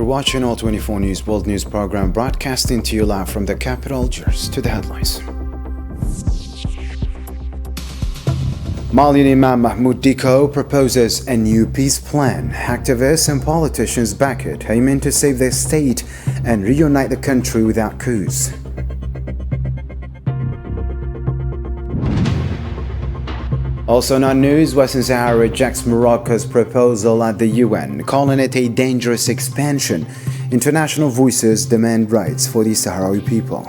You're watching All 24 News World News program broadcasting to you live from the capital. Cheers to the headlines. Malian Imam Mahmoud Dicko proposes a new peace plan. Activists and politicians back it, aiming to save their state and reunite the country without coups. Also not news, Western Sahara rejects Morocco's proposal at the UN, calling it a dangerous expansion. International voices demand rights for the Sahrawi people.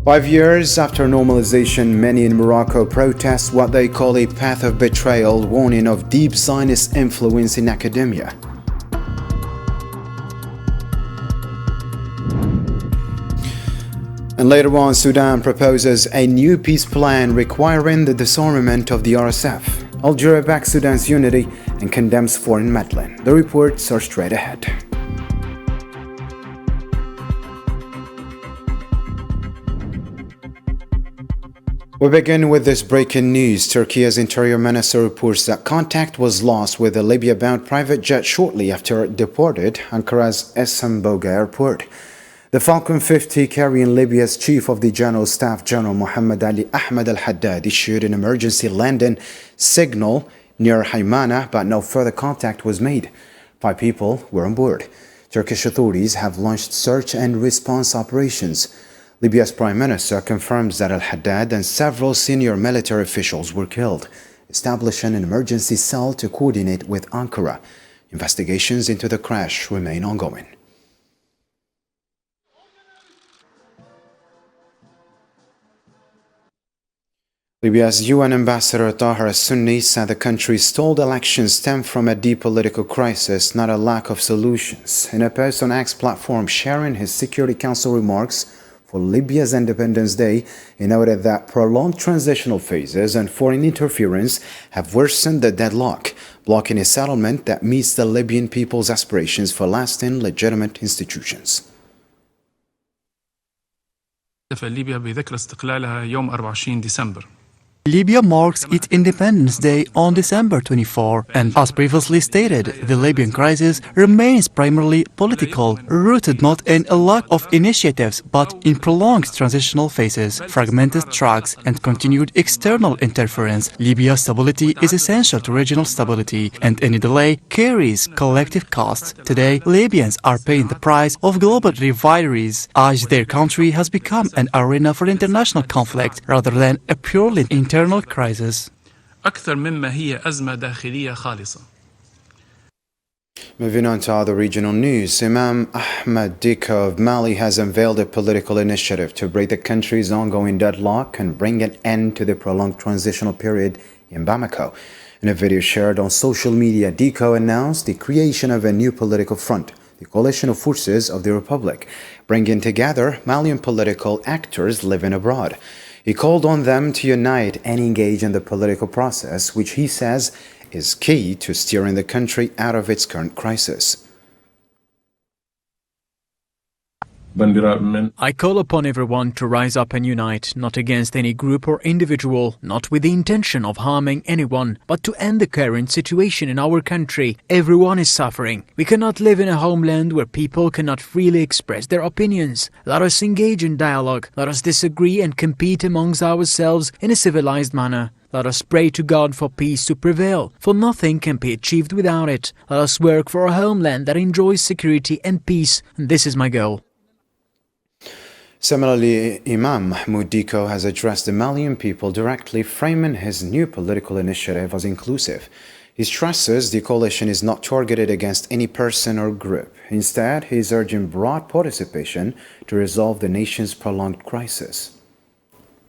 Five years after normalization, many in Morocco protest what they call a path of betrayal, warning of deep Zionist influence in academia. And later on, Sudan proposes a new peace plan requiring the disarmament of the RSF. Algeria backs Sudan's unity and condemns foreign meddling. The reports are straight ahead. We begin with this breaking news. Turkey's interior minister reports that contact was lost with a Libya-bound private jet shortly after it departed Ankara's Esenboga airport. The Falcon 50 carrying Libya's Chief of the General Staff General Mohammed Ali Ahmed al-Haddad issued an emergency landing signal near Haimana, but no further contact was made. 5 people were on board. Turkish authorities have launched search and response operations. Libya's Prime Minister confirms that al-Haddad and several senior military officials were killed, establishing an emergency cell to coordinate with Ankara. Investigations into the crash remain ongoing. Libya's UN ambassador Tahar al-Sunni said the country's stalled elections stem from a deep political crisis, not a lack of solutions. In a post on X platform sharing his Security Council remarks for Libya's Independence Day, he noted that prolonged transitional phases and foreign interference have worsened the deadlock, blocking a settlement that meets the Libyan people's aspirations for lasting, legitimate institutions. ليبيا بذكرى استقلالها يوم 24 ديسمبر. Libya marks its Independence Day on December 24, and as previously stated, the Libyan crisis remains primarily political, rooted not in a lack of initiatives but in prolonged transitional phases, fragmented tracks, and continued external interference. Libya's stability is essential to regional stability, and any delay carries collective costs. Today, Libyans are paying the price of global rivalries, as their country has become an arena for international conflict rather than a purely internal crisis. أكثر مما هي أزمة داخلية خالصة. Moving on to other regional news, Imam Ahmed Dicko of Mali has unveiled a political initiative to break the country's ongoing deadlock and bring an end to the prolonged transitional period in Bamako. In a video shared on social media, Dicko announced the creation of a new political front, the Coalition of Forces of the Republic, bringing together Malian political actors living abroad. He called on them to unite and engage in the political process, which he says is key to steering the country out of its current crisis. I call upon everyone to rise up and unite, not against any group or individual, not with the intention of harming anyone, but to end the current situation in our country. Everyone is suffering. We cannot live in a homeland where people cannot freely express their opinions. Let us engage in dialogue. Let us disagree and compete amongst ourselves in a civilized manner. Let us pray to God for peace to prevail, for nothing can be achieved without it. Let us work for a homeland that enjoys security and peace, and this is my goal. Similarly, Imam Mahmoud Dicko has addressed the Malian people directly, framing his new political initiative as inclusive. He stresses the coalition is not targeted against any person or group. Instead, he is urging broad participation to resolve the nation's prolonged crisis.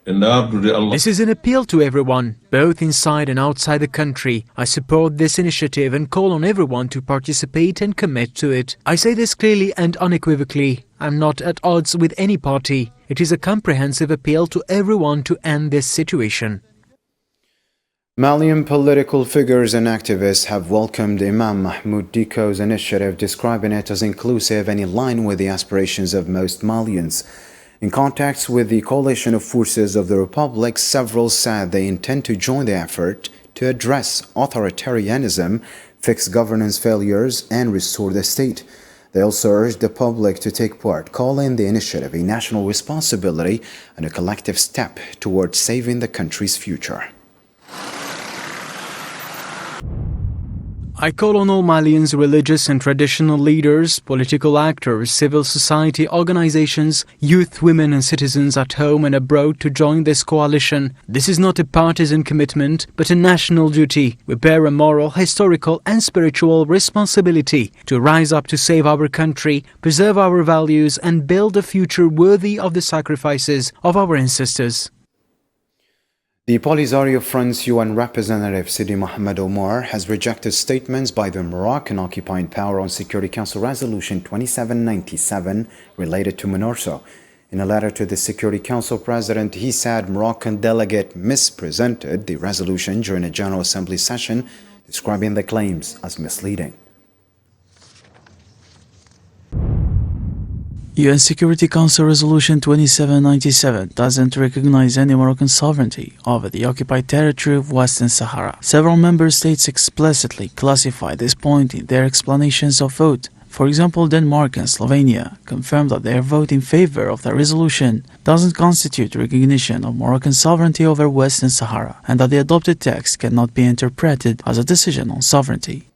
This is an appeal to everyone, both inside and outside the country. I support this initiative and call on everyone to participate and commit to it. I say this clearly and unequivocally. I'm not at odds with any party. It is a comprehensive appeal to everyone to end this situation. Malian political figures and activists have welcomed Imam Mahmoud Dicko's initiative, describing it as inclusive and in line with the aspirations of most Malians. In contacts with the Coalition of Forces of the Republic, several said they intend to join the effort to address authoritarianism, fix governance failures, and restore the state. They also urged the public to take part, calling the initiative a national responsibility and a collective step towards saving the country's future. I call on all Malians, religious and traditional leaders, political actors, civil society organizations, youth, women and citizens at home and abroad to join this coalition. This is not a partisan commitment, but a national duty. We bear a moral, historical and spiritual responsibility to rise up to save our country, preserve our values and build a future worthy of the sacrifices of our ancestors. The Polisario Front's UN representative Sidi Mohamed Omar has rejected statements by the Moroccan occupying power on Security Council Resolution 2797 related to MINURSO. In a letter to the Security Council President, he said Moroccan delegate mispresented the resolution during a General Assembly session, describing the claims as misleading. UN Security Council Resolution 2797 doesn't recognize any Moroccan sovereignty over the occupied territory of Western Sahara. Several member states explicitly classify this point in their explanations of vote. For example, Denmark and Slovenia confirmed that their vote in favor of the resolution doesn't constitute recognition of Moroccan sovereignty over Western Sahara, and that the adopted text cannot be interpreted as a decision on sovereignty.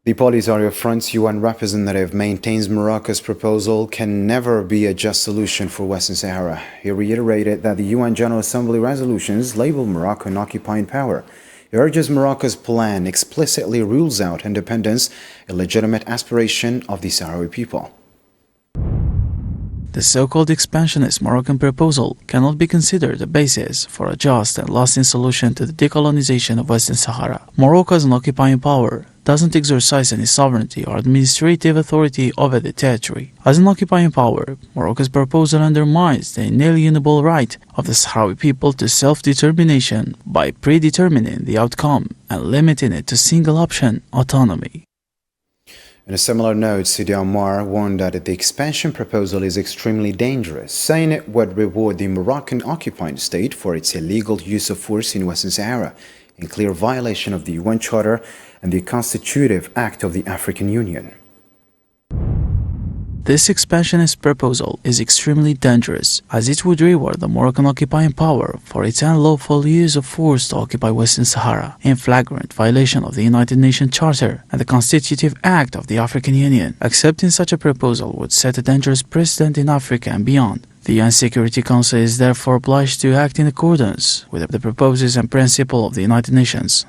The Polisario Front's UN representative maintains Morocco's proposal can never be a just solution for Western Sahara. He reiterated that the UN General Assembly resolutions label Morocco an occupying power. He urges Morocco's plan explicitly rules out independence, a legitimate aspiration of the Sahrawi people. The so-called expansionist Moroccan proposal cannot be considered a basis for a just and lasting solution to the decolonization of Western Sahara. Morocco, as an occupying power, doesn't exercise any sovereignty or administrative authority over the territory. As an occupying power, Morocco's proposal undermines the inalienable right of the Sahrawi people to self-determination by predetermining the outcome and limiting it to single option autonomy. In a similar note, Sidi Omar warned that the expansion proposal is extremely dangerous, saying it would reward the Moroccan occupying state for its illegal use of force in Western Sahara, in clear violation of the UN Charter and the Constitutive Act of the African Union. This expansionist proposal is extremely dangerous, as it would reward the Moroccan occupying power for its unlawful use of force to occupy Western Sahara, in flagrant violation of the United Nations Charter and the Constitutive Act of the African Union. Accepting such a proposal would set a dangerous precedent in Africa and beyond. The UN Security Council is therefore obliged to act in accordance with the purposes and principles of the United Nations.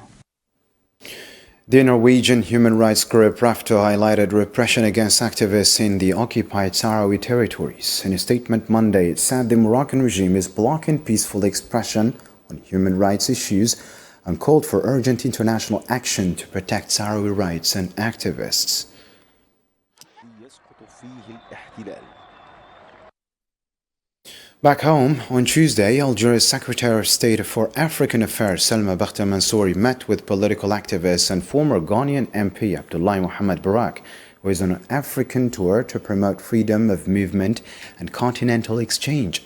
The Norwegian human rights group RAFTO highlighted repression against activists in the occupied Sahrawi territories. In a statement Monday, it said the Moroccan regime is blocking peaceful expression on human rights issues and called for urgent international action to protect Sahrawi rights and activists. Back home, on Tuesday, Algeria's Secretary of State for African Affairs Salma Bakhta Mansouri met with political activists and former Ghanaian MP Abdullahi Mohamed Barak, who is on an African tour to promote freedom of movement and continental exchange.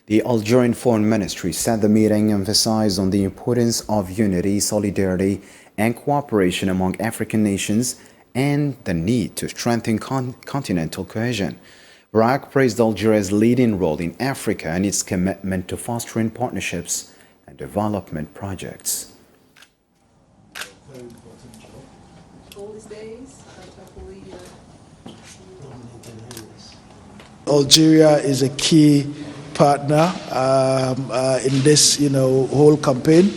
The Algerian Foreign Ministry said the meeting emphasized on the importance of unity, solidarity, and cooperation among African nations and the need to strengthen continental cohesion. Barak praised Algeria's leading role in Africa and its commitment to fostering partnerships and development projects. Algeria is a key partner in this, whole campaign.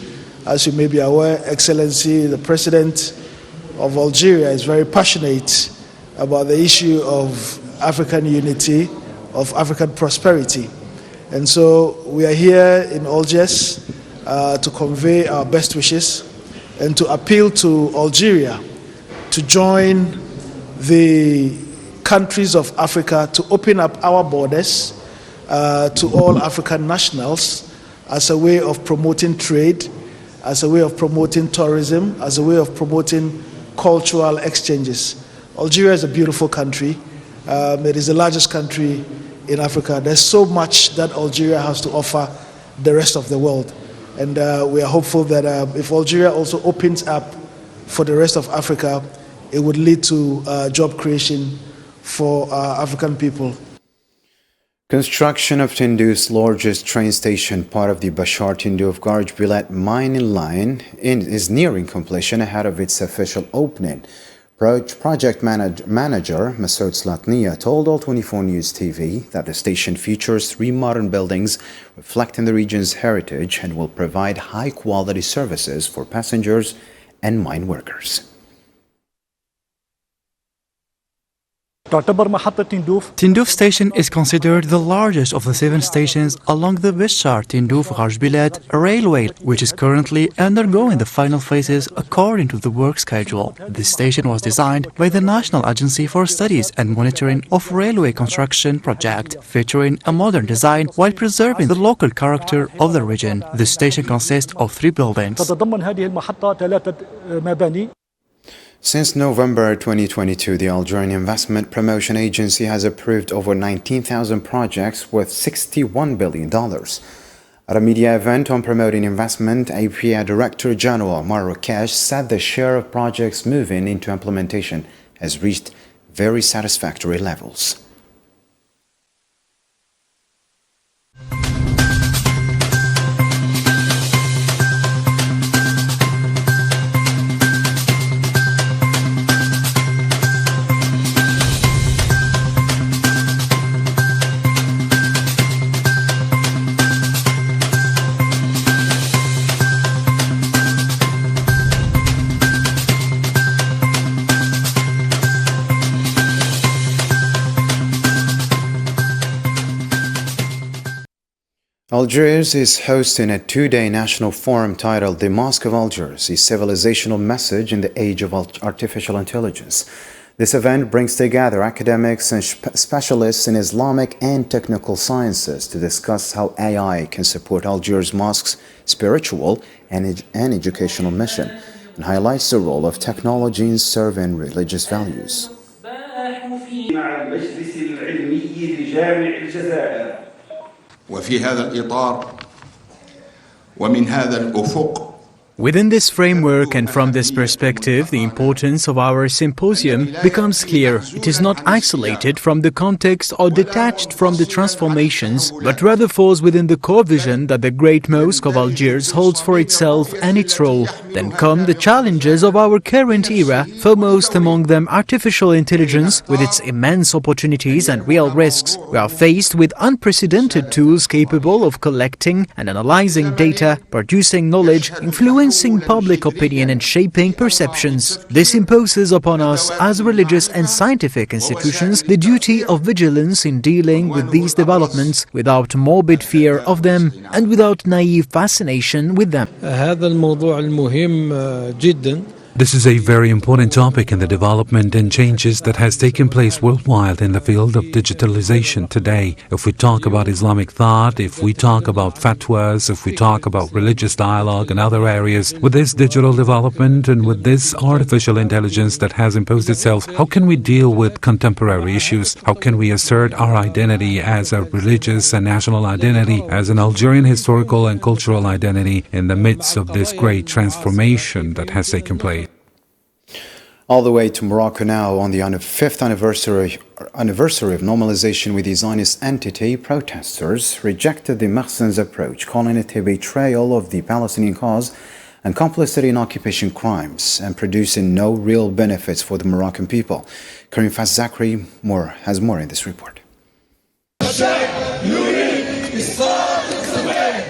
As you may be aware, Excellency, the President of Algeria is very passionate about the issue of African unity, of African prosperity. And so we are here in Algiers to convey our best wishes and to appeal to Algeria to join the countries of Africa to open up our borders to all African nationals as a way of promoting trade, as a way of promoting tourism, as a way of promoting cultural exchanges. Algeria is a beautiful country. It is the largest country in Africa. There's so much that Algeria has to offer the rest of the world. And we are hopeful that if Algeria also opens up for the rest of Africa, it would lead to job creation for African people. Construction of Tindouf's largest train station, part of the Bashar Tindouf Garj-Bilat mining line, is nearing completion ahead of its official opening. Project manager Masoud Slatnia told All24 News TV that the station features 3 modern buildings reflecting the region's heritage and will provide high-quality services for passengers and mine workers. Tindouf station is considered the largest of the 7 stations along the Bashar Tindouf Garj-Bilat railway, which is currently undergoing the final phases according to the work schedule. This station was designed by the National Agency for Studies and Monitoring of Railway Construction project, featuring a modern design while preserving the local character of the region. The station consists of 3 buildings. Since November 2022, the Algerian Investment Promotion Agency has approved over 19,000 projects worth $61 billion. At a media event on promoting investment, APA Director General Marrakesh said the share of projects moving into implementation has reached very satisfactory levels. Algiers is hosting a 2-day national forum titled The Mosque of Algiers, a civilizational message in the age of artificial intelligence. This event brings together academics and specialists in Islamic and technical sciences to discuss how AI can support Algiers mosques' spiritual and educational mission, and highlights the role of technology in serving religious values. وفي هذا الإطار ومن هذا الأفق. Within this framework and from this perspective, the importance of our symposium becomes clear. It is not isolated from the context or detached from the transformations, but rather falls within the core vision that the Great Mosque of Algiers holds for itself and its role. Then come the challenges of our current era, foremost among them artificial intelligence with its immense opportunities and real risks. We are faced with unprecedented tools capable of collecting and analyzing data, producing knowledge, influencing public opinion and shaping perceptions. This imposes upon us as religious and scientific institutions the duty of vigilance in dealing with these developments without morbid fear of them and without naive fascination with them. هذا الموضوع المهم جدا. This is a very important topic in the development and changes that has taken place worldwide in the field of digitalization today. If we talk about Islamic thought, if we talk about fatwas, if we talk about religious dialogue and other areas, with this digital development and with this artificial intelligence that has imposed itself, how can we deal with contemporary issues? How can we assert our identity as a religious and national identity, as an Algerian historical and cultural identity in the midst of this great transformation that has taken place? All the way to Morocco now, on the 5th anniversary of normalization with the Zionist entity, protesters rejected the Mahsen's approach, calling it a betrayal of the Palestinian cause and complicity in occupation crimes and producing no real benefits for the Moroccan people. Karim Faz-Zakri has more in this report.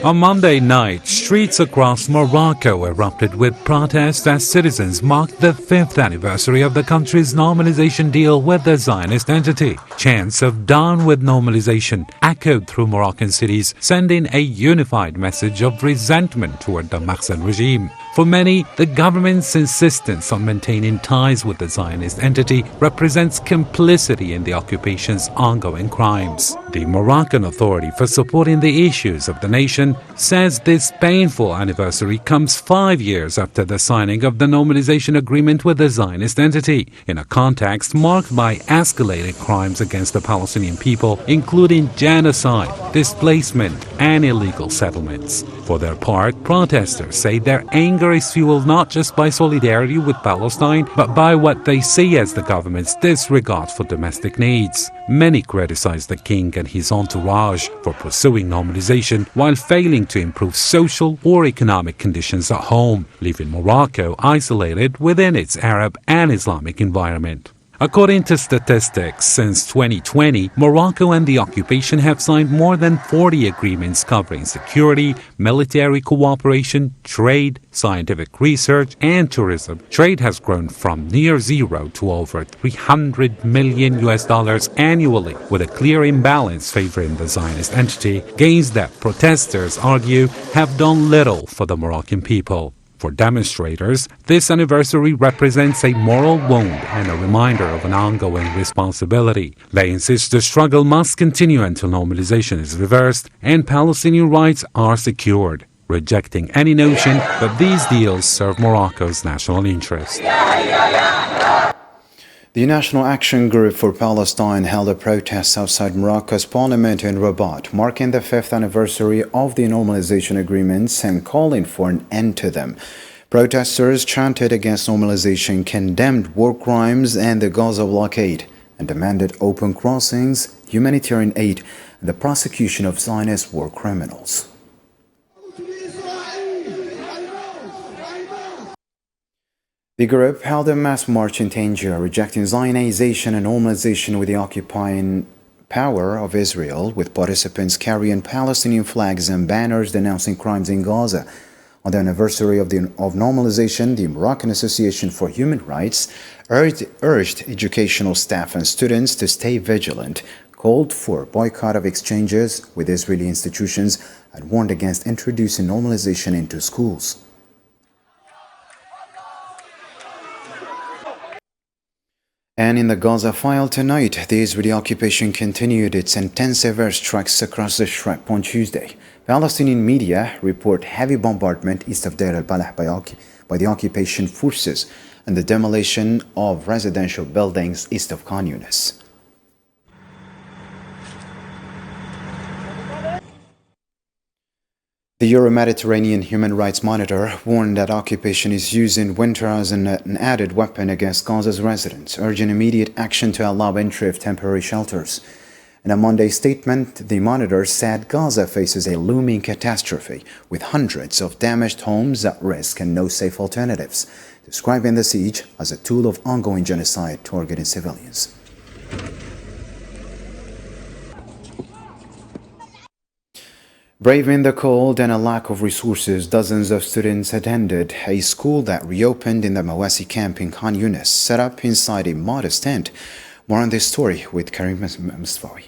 On Monday night, streets across Morocco erupted with protests as citizens marked the 5th anniversary of the country's normalization deal with the Zionist entity. Chants of "Down with normalization" echoed through Moroccan cities, sending a unified message of resentment toward the Mahsen regime. For many, the government's insistence on maintaining ties with the Zionist entity represents complicity in the occupation's ongoing crimes. The Moroccan Authority for Supporting the Issues of the Nation says this painful anniversary comes 5 years after the signing of the normalization agreement with the Zionist entity, in a context marked by escalated crimes against the Palestinian people, including genocide, displacement, and illegal settlements. For their part, protesters say their anger is fueled not just by solidarity with Palestine, but by what they see as the government's disregard for domestic needs. Many criticize the king and his entourage for pursuing normalization while failing to improve social or economic conditions at home, leaving Morocco isolated within its Arab and Islamic environment. According to statistics, since 2020, Morocco and the occupation have signed more than 40 agreements covering security, military cooperation, trade, scientific research, and tourism. Trade has grown from near zero to over $300 million annually, with a clear imbalance favoring the Zionist entity, gains that protesters argue have done little for the Moroccan people. For demonstrators, this anniversary represents a moral wound and a reminder of an ongoing responsibility. They insist the struggle must continue until normalization is reversed and Palestinian rights are secured, rejecting any notion that these deals serve Morocco's national interest. The National Action Group for Palestine held a protest outside Morocco's parliament in Rabat, marking the 5th anniversary of the normalization agreements and calling for an end to them. Protesters chanted against normalization, condemned war crimes and the Gaza blockade, and demanded open crossings, humanitarian aid, and the prosecution of Zionist war criminals. The group held a mass march in Tangier, rejecting Zionization and normalization with the occupying power of Israel, with participants carrying Palestinian flags and banners denouncing crimes in Gaza. On the anniversary of normalization, the Moroccan Association for Human Rights urged educational staff and students to stay vigilant, called for boycott of exchanges with Israeli institutions, and warned against introducing normalization into schools. And in the Gaza file tonight, the Israeli occupation continued its intensive airstrikes across the Strip on Tuesday. Palestinian media report heavy bombardment east of Deir al-Balah by the occupation forces and the demolition of residential buildings east of Khan Yunis. The Euro-Mediterranean Human Rights Monitor warned that occupation is using winter as an added weapon against Gaza's residents, urging immediate action to allow entry of temporary shelters. In a Monday statement, the Monitor said Gaza faces a looming catastrophe, with hundreds of damaged homes at risk and no safe alternatives, describing the siege as a tool of ongoing genocide targeting civilians. Braving the cold and a lack of resources, dozens of students attended a school that reopened in the Mawasi camp in Khan Yunis, set up inside a modest tent. More on this story with Karim Mustfawi.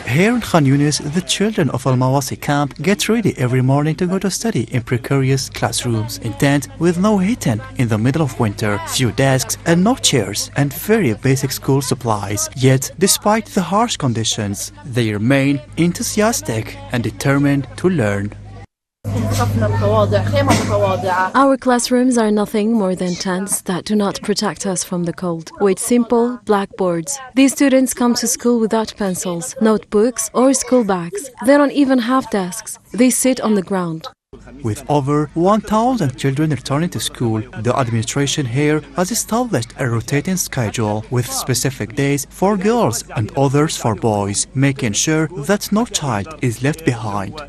Here in Khan Yunis, the children of Al-Mawasi camp get ready every morning to go to study in precarious classrooms, in tents with no heating in the middle of winter, few desks and no chairs, and very basic school supplies. Yet, despite the harsh conditions, they remain enthusiastic and determined to learn. Our classrooms are nothing more than tents that do not protect us from the cold, with simple blackboards. These students come to school without pencils, notebooks, or school bags. They don't even have desks. They sit on the ground. With over 1,000 children returning to school, the administration here has established a rotating schedule with specific days for girls and others for boys, making sure that no child is left behind.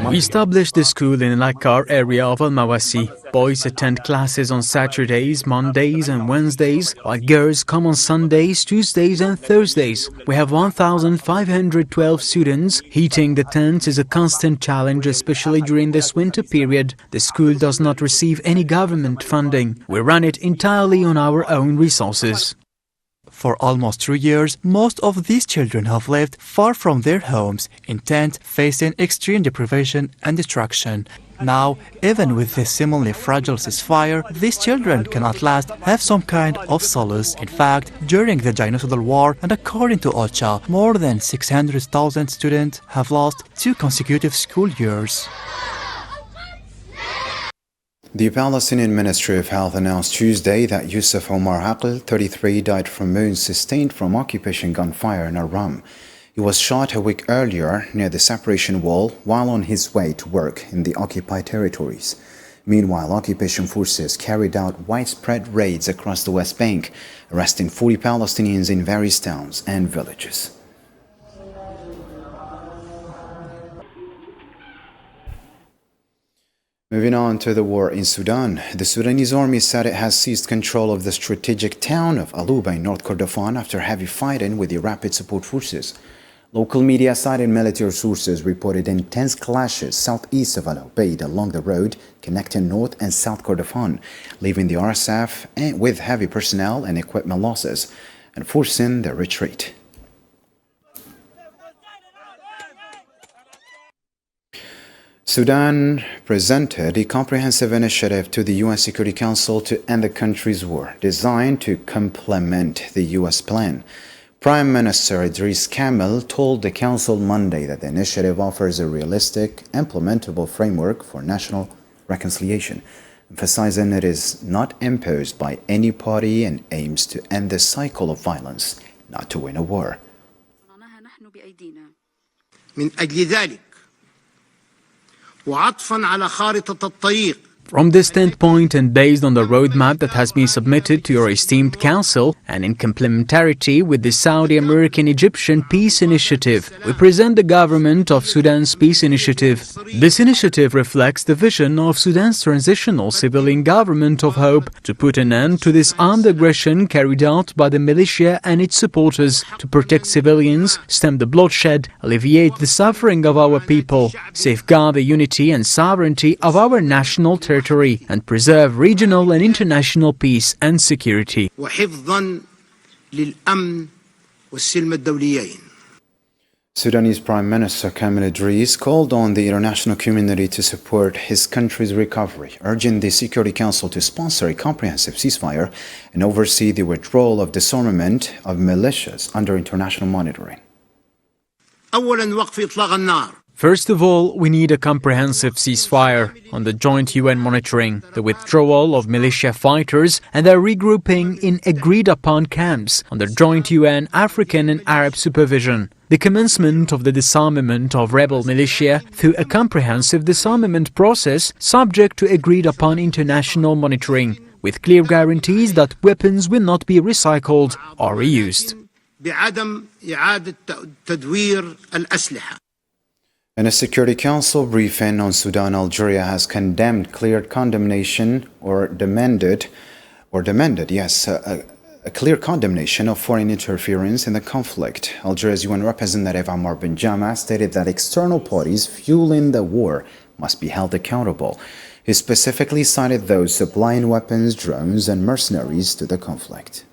We established the school in Lakar area of Al-Mawasi. Boys attend classes on Saturdays, Mondays and Wednesdays, while girls come on Sundays, Tuesdays and Thursdays. We have 1,512 students. Heating the tents is a constant challenge, especially during this winter period. The school does not receive any government funding. We run it entirely on our own resources. For almost 3 years, most of these children have lived far from their homes, in tents, facing extreme deprivation and destruction. Now, even with this seemingly fragile ceasefire, these children can at last have some kind of solace. In fact, during the genocidal war, and according to OCHA, more than 600,000 students have lost 2 consecutive school years. The Palestinian Ministry of Health announced Tuesday that Yusuf Omar Aql, 33, died from wounds sustained from occupation gunfire in Aram. He was shot a week earlier near the separation wall while on his way to work in the occupied territories. Meanwhile, occupation forces carried out widespread raids across the West Bank, arresting 40 Palestinians in various towns and villages. Moving on to the war in Sudan, the Sudanese army said it has seized control of the strategic town of Aluba in North Kordofan after heavy fighting with the rapid support forces. Local media citing military sources reported intense clashes southeast of Al Ubaid along the road connecting North and South Kordofan, leaving the RSF with heavy personnel and equipment losses and forcing their retreat. Sudan presented a comprehensive initiative to the UN Security Council to end the country's war, designed to complement the US plan. Prime Minister Idris Kamel told the Council Monday that the initiative offers a realistic, implementable framework for national reconciliation, emphasizing it is not imposed by any party and aims to end the cycle of violence, not to win a war. From this standpoint and based on the roadmap that has been submitted to your esteemed Council and in complementarity with the Saudi-American-Egyptian Peace Initiative, we present the government of Sudan's Peace Initiative. This initiative reflects the vision of Sudan's transitional civilian government of hope to put an end to this armed aggression carried out by the militia and its supporters, to protect civilians, stem the bloodshed, alleviate the suffering of our people, safeguard the unity and sovereignty of our national territory, and preserve regional and international peace and security. Sudanese Prime Minister Kamel Idris called on the international community to support his country's recovery, urging the Security Council to sponsor a comprehensive ceasefire and oversee the withdrawal of disarmament of militias under international monitoring. First of all, we need a comprehensive ceasefire on the joint UN monitoring, the withdrawal of militia fighters and their regrouping in agreed-upon camps under joint UN, African and Arab supervision, the commencement of the disarmament of rebel militia through a comprehensive disarmament process subject to agreed-upon international monitoring, with clear guarantees that weapons will not be recycled or reused. In a Security Council briefing on Sudan, Algeria has condemned clear condemnation demanded a clear condemnation of foreign interference in the conflict. Algeria's UN representative Ammar Benjama stated that external parties fueling the war must be held accountable. He specifically cited those supplying weapons, drones, and mercenaries to the conflict.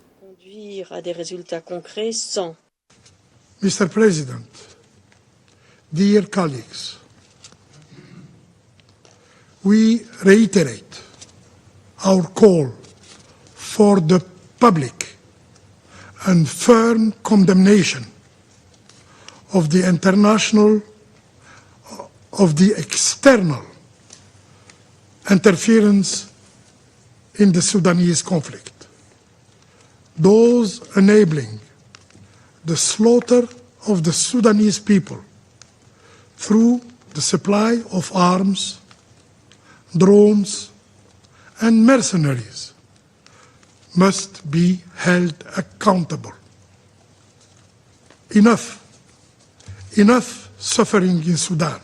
Mr. President, dear colleagues, we reiterate our call for the public and firm condemnation of the external interference in the Sudanese conflict, those enabling the slaughter of the Sudanese people through the supply of arms, drones, and mercenaries must be held accountable. Enough suffering in Sudan,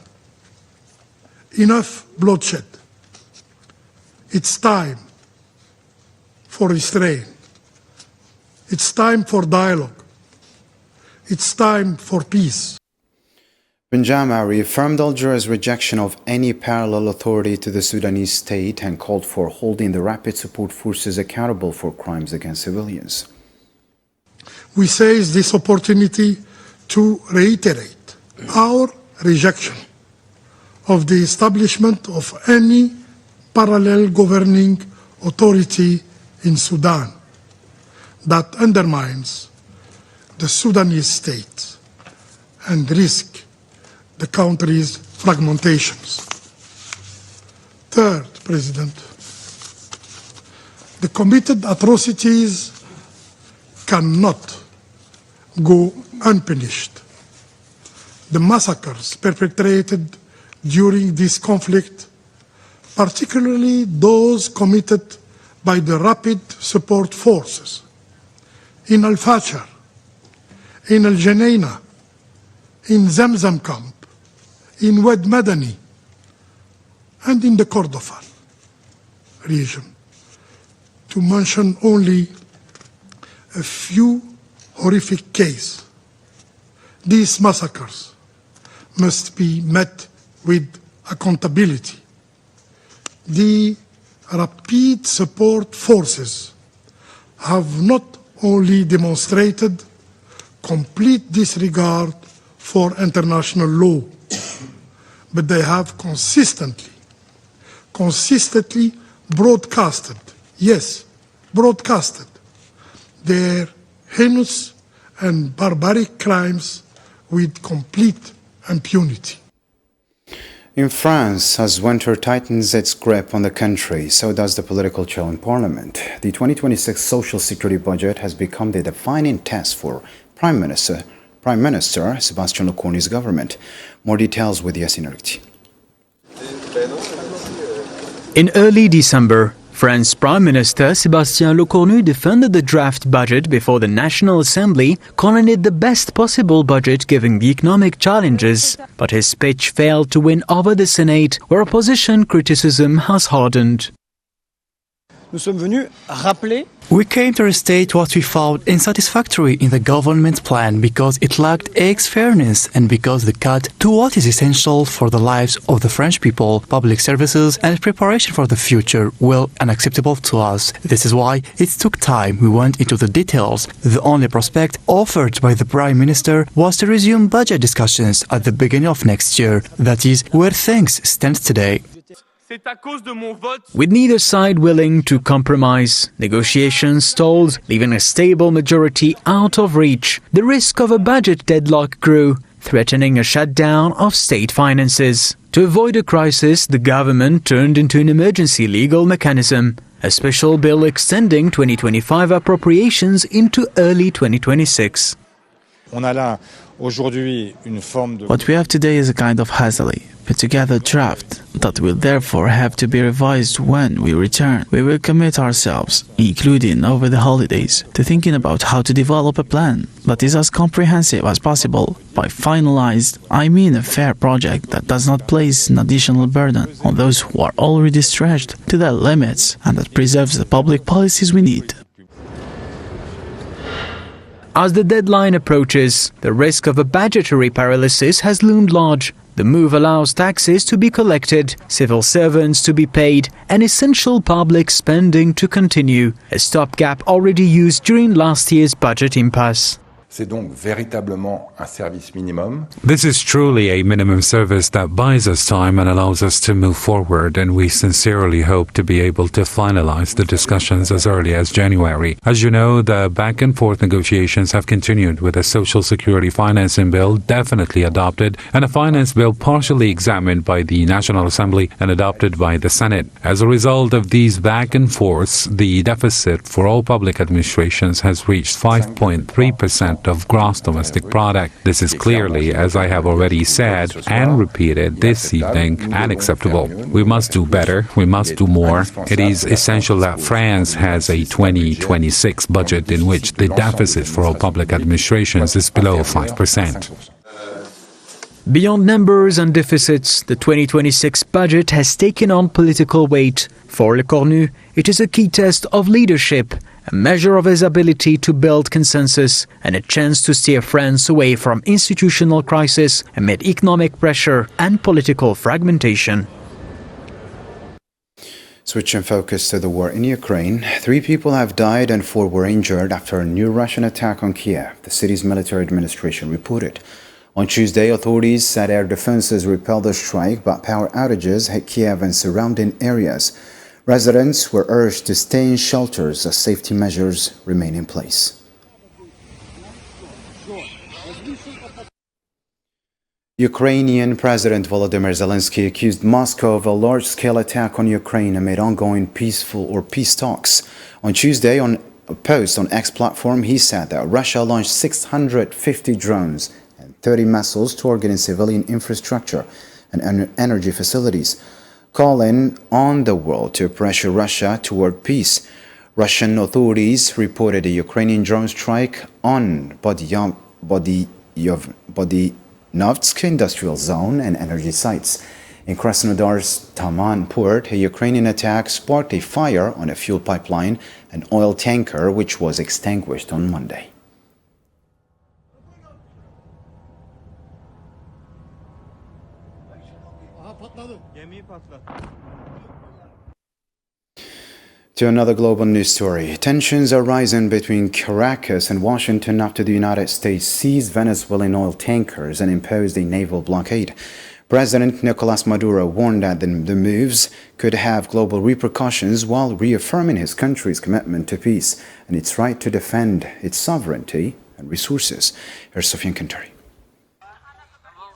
enough bloodshed. It's time for restraint. It's time for dialogue. It's time for peace. Benjama reaffirmed Algeria's rejection of any parallel authority to the Sudanese state and called for holding the rapid support forces accountable for crimes against civilians. we seize this opportunity to reiterate our rejection of the establishment of any parallel governing authority in Sudan that undermines the Sudanese state and risk the country's fragmentations. Third, President, the committed atrocities cannot go unpunished. The massacres perpetrated during this conflict, particularly those committed by the Rapid Support Forces in Al-Fashar, in Al-Janeina, in Zamzam camp, in Wad Madani, and in the Kordofan region, to mention only a few horrific cases. These massacres must be met with accountability. The Rapid Support Forces have not only demonstrated complete disregard for international law, but they have consistently broadcasted their heinous and barbaric crimes with complete impunity. In France, as winter tightens its grip on the country, so does the political chill in Parliament. The 2026 Social Security budget has become the defining test for Prime Minister Sébastien Lecornu's government. More details with Yassine Arikti. In early December, France's Prime Minister Sébastien Lecornu defended the draft budget before the National Assembly, calling it the best possible budget given the economic challenges. But his speech failed to win over the Senate, where opposition criticism has hardened. We came to restate what we found unsatisfactory in the government plan because it lacked fairness and because the cut to what is essential for the lives of the French people, public services and preparation for the future were unacceptable to us. This is why it took time. We went into the details. The only prospect offered by the Prime Minister was to resume budget discussions at the beginning of next year. That is where things stand today. With neither side willing to compromise, negotiations stalled, leaving a stable majority out of reach. The risk of a budget deadlock grew, threatening a shutdown of state finances. To avoid a crisis, the government turned into an emergency legal mechanism, a special bill extending 2025 appropriations into early 2026. What we have today is a kind of hastily put together draft that will therefore have to be revised when we return. We will commit ourselves, including over the holidays, to thinking about how to develop a plan that is as comprehensive as possible. By finalized, I mean a fair project that does not place an additional burden on those who are already stretched to their limits and that preserves the public policies we need. As the deadline approaches, the risk of a budgetary paralysis has loomed large. The move allows taxes to be collected, civil servants to be paid, and essential public spending to continue, a stopgap already used during last year's budget impasse. This is truly a minimum service that buys us time and allows us to move forward, and we sincerely hope to be able to finalize the discussions as early as January. As you know, the back and forth negotiations have continued with a Social Security financing bill definitely adopted and a finance bill partially examined by the National Assembly and adopted by the Senate. As a result of these back and forths, the deficit for all public administrations has reached 5.3% of gross domestic product. This is clearly, as I have already said and repeated this evening, unacceptable. We must do better. We must do more. It is essential that France has a 2026 budget in which the deficit for all public administrations is below 5%. Beyond numbers and deficits, the 2026 budget has taken on political weight. For Lecornu, it is a key test of leadership, a measure of his ability to build consensus, and a chance to steer France away from institutional crisis amid economic pressure and political fragmentation. Switching focus to the war in Ukraine, 3 people have died and 4 were injured after a new Russian attack on Kiev, the city's military administration reported. On Tuesday, authorities said air defenses repelled the strike, but power outages hit Kiev and surrounding areas. Residents were urged to stay in shelters as safety measures remain in place. Ukrainian President Volodymyr Zelensky accused Moscow of a large-scale attack on Ukraine amid ongoing peace talks. On Tuesday, on a post on X platform, he said that Russia launched 650 drones and 30 missiles targeting civilian infrastructure and energy facilities, calling on the world to pressure Russia toward peace. Russian authorities reported a Ukrainian drone strike on Novsk industrial zone and energy sites. In Krasnodar's Taman port, a Ukrainian attack sparked a fire on a fuel pipeline and oil tanker, which was extinguished on Monday. To another global news story. Tensions are rising between Caracas and Washington after the United States seized Venezuelan oil tankers and imposed a naval blockade. President Nicolás Maduro warned that the moves could have global repercussions while reaffirming his country's commitment to peace and its right to defend its sovereignty and resources. Here's Sofian Kantari.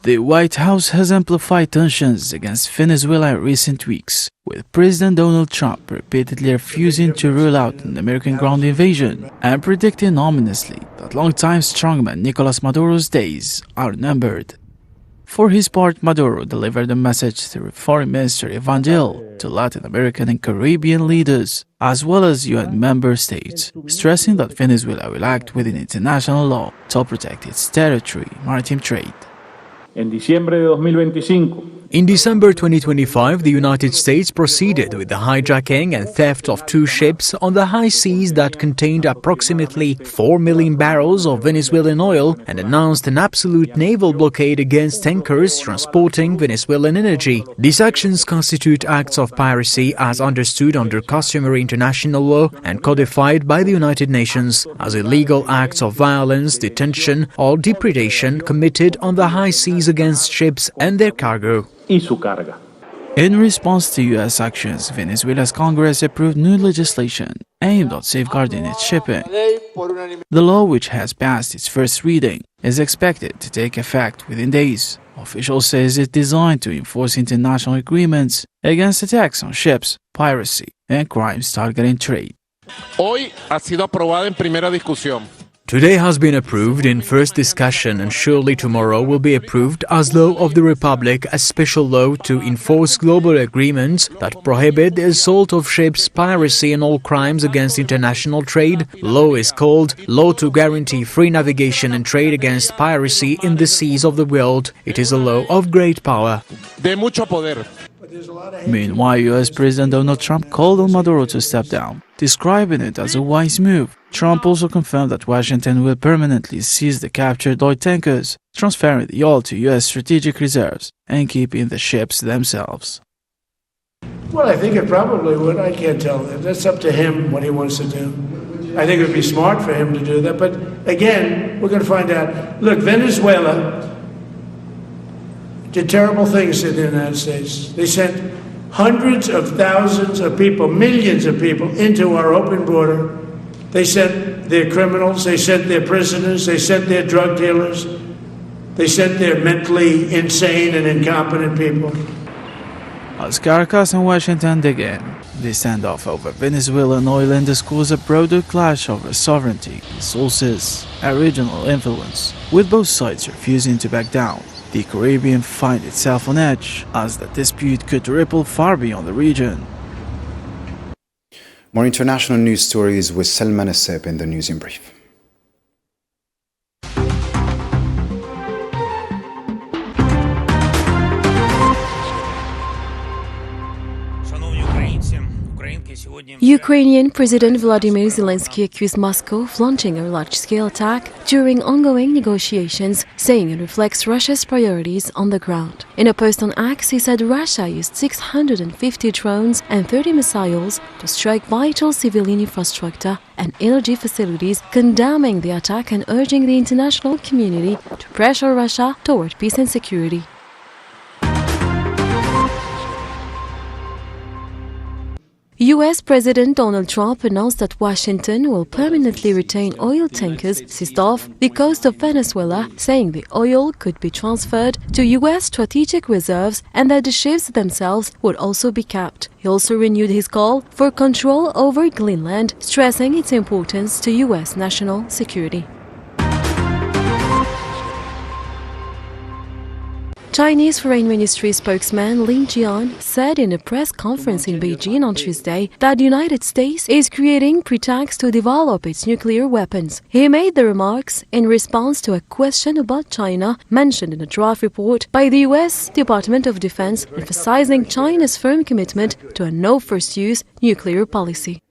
The White House has amplified tensions against Venezuela in recent weeks, with President Donald Trump repeatedly refusing to rule out an American ground invasion and predicting ominously that longtime strongman Nicolás Maduro's days are numbered. For his part, Maduro delivered a message through Foreign Minister Ivan Dill to Latin American and Caribbean leaders, as well as UN member states, stressing that Venezuela will act within international law to protect its territory, maritime trade. En diciembre de 2025, in December 2025, the United States proceeded with the hijacking and theft of 2 ships on the high seas that contained approximately 4 million barrels of Venezuelan oil and announced an absolute naval blockade against tankers transporting Venezuelan energy. These actions constitute acts of piracy as understood under customary international law and codified by the United Nations as illegal acts of violence, detention, or depredation committed on the high seas against ships and their cargo. y su carga. In response to U.S. actions, Venezuela's Congress approved new legislation aimed at safeguarding its shipping. The law, which has passed its first reading, is expected to take effect within days. Officials say it's designed to enforce international agreements against attacks on ships, piracy, and crimes targeting trade. Hoy ha sido aprobada en primera discusión. Today has been approved in first discussion and surely tomorrow will be approved as law of the Republic, a special law to enforce global agreements that prohibit the assault of ships, piracy and all crimes against international trade. Law is called Law to Guarantee Free Navigation and Trade Against Piracy in the Seas of the World. It is a law of great power. De mucho poder. Meanwhile, U.S. President Donald Trump called on Maduro to step down, describing it as a wise move. Trump also confirmed that Washington will permanently seize the captured oil tankers, transferring the oil to U.S. strategic reserves and keeping the ships themselves. Well, I think it probably would. I can't tell. That's up to him what he wants to do. I think it would be smart for him to do that. But again, we're going to find out. Look, Venezuela did terrible things to the United States. They sent hundreds of thousands of people, millions of people into our open border. They sent their criminals, they sent their prisoners, they sent their drug dealers, they sent their mentally insane and incompetent people. As Caracas and Washington dig in, the standoff over Venezuelan oil underscores a broader clash over sovereignty, resources, and regional influence, with both sides refusing to back down. The Caribbean finds itself on edge as the dispute could ripple far beyond the region. More international news stories with Selma Nassib in the News in Brief. Ukrainian President Vladimir Zelensky accused Moscow of launching a large-scale attack during ongoing negotiations, saying it reflects Russia's priorities on the ground. In a post on X, he said Russia used 650 drones and 30 missiles to strike vital civilian infrastructure and energy facilities, condemning the attack and urging the international community to pressure Russia toward peace and security. U.S. President Donald Trump announced that Washington will permanently retain oil tankers seized off the coast of Venezuela, saying the oil could be transferred to U.S. strategic reserves and that the ships themselves would also be kept. He also renewed his call for control over Greenland, stressing its importance to U.S. national security. Chinese Foreign Ministry spokesman Lin Jian said in a press conference in Beijing on Tuesday that the United States is creating pretexts to develop its nuclear weapons. He made the remarks in response to a question about China mentioned in a draft report by the U.S. Department of Defense, emphasizing China's firm commitment to a no-first-use nuclear policy.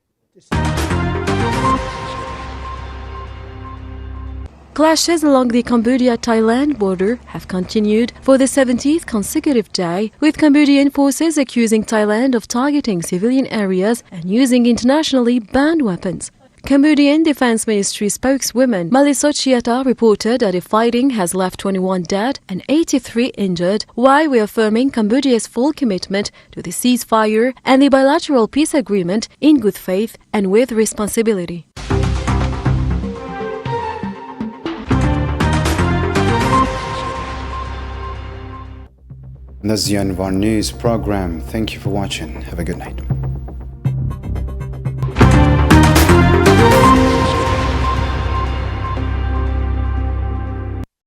Clashes along the Cambodia-Thailand border have continued for the 17th consecutive day, with Cambodian forces accusing Thailand of targeting civilian areas and using internationally banned weapons. Cambodian Defense Ministry spokeswoman Malisochiata reported that the fighting has left 21 dead and 83 injured, while reaffirming Cambodia's full commitment to the ceasefire and the bilateral peace agreement in good faith and with responsibility. That's the end of our news program. Thank you for watching. Have a good night.